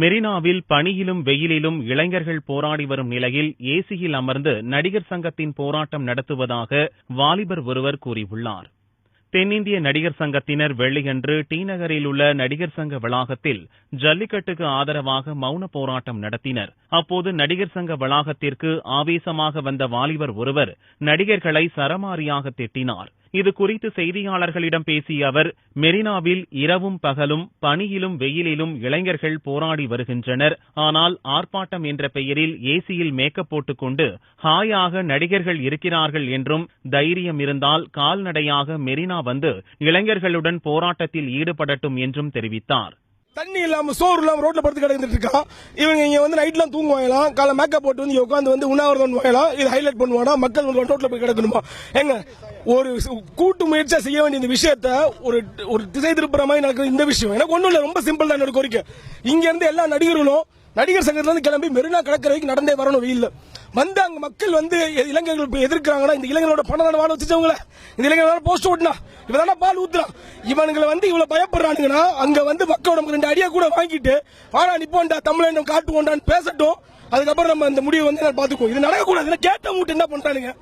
மெரினாவில் பனியிலும் வெயிலிலும் இளைஞர்கள் போராடி வரும் நிலையில் ஏசியில் அமர்ந்து நடிகர் சங்கத்தின் போராட்டம் நடத்துவதாக வாலிபர் ஒருவர் கூறியுள்ளார். தென்னிந்திய நடிகர் சங்கத்தினர் வெள்ளியன்று டி நகரில் உள்ள நடிகர் சங்க வளாகத்தில் ஜல்லிக்கட்டுக்கு ஆதரவாக மௌன போராட்டம் நடத்தினர். அப்போது நடிகர் சங்க வளாகத்திற்கு ஆவேசமாக வந்த வாலிபர் ஒருவர் நடிகர்களை சரமாரியாக திட்டினார். இதுகுறித்து செய்தியாளர்களிடம் பேசிய அவர், மெரினாவில் இரவும் பகலும் பனியிலும் வெயிலிலும் இளைஞர்கள் போராடி வருகின்றனர். ஆனால் ஆர்ப்பாட்டம் என்ற பெயரில் ஏசியில் மேக்கப் போட்டுக் கொண்டு ஹாயாக நடிகர்கள் இருக்கிறார்கள் என்றும், தைரியம் இருந்தால் கால்நடையாக மெரினா வந்து இளைஞர்களுடன் போராட்டத்தில் ஈடுபடட்டும் என்றும் தெரிவித்தார். தண்ணி இல்லாம சோறு இல்லாம ரோட்ல படுத்து கிடந்துட்டு இருக்கான். இவங்க இங்க வந்து நைட்லாம் தூங்குவாங்களாம், காலை மேக்கப் போட்டு வந்து உட்காந்து வந்து உண்ணாவிரதம் வாங்கலாம். இது ஹைலைட் பண்ணுவானா, மக்கள் ரோட்ல போய் கிடக்கணுமா? எங்க ஒரு கூட்டு முயற்சியா செய்ய வேண்டிய இந்த விஷயத்த ஒரு திசை திருப்புற மாதிரி நடக்குது. இந்த விஷயம் எனக்கு ஒண்ணும் இல்ல, ரொம்ப சிம்பிள் தான் என்னோட கோரிக்கை. இங்க இருந்து எல்லா நடிகர்களும் நடிகர் சங்கத்துல இருந்து கிளம்பி மெரினா கடற்கரைக்கு நடந்தே வரணும். வெயில்ல வந்து அங்க மக்கள் வந்து இளைஞர்கள் எதிர்க்கிறாங்கன்னா, இந்த இளைஞரோட பணம் வாழ வச்சுச்சவங்கள, இந்த இளைஞர்களால போஸ்ட் ஓட்டினா இவதான பால் ஊத்துறான். இவனுங்களை வந்து இவ்வளவு பயப்படுறானுங்கன்னா, அங்க வந்து மக்களோட 2 அடியா கூட வாங்கிட்டு வாடா நிப்போண்டா தமிழ் காட்டுவோண்டான்னு பேசட்டும். அதுக்கப்புறம் நம்ம இந்த முடிவு வந்து பாத்துக்குவோம். இது நடக்கக்கூடாது. கேட்ட மூட்டு என்ன பண்றானுங்க?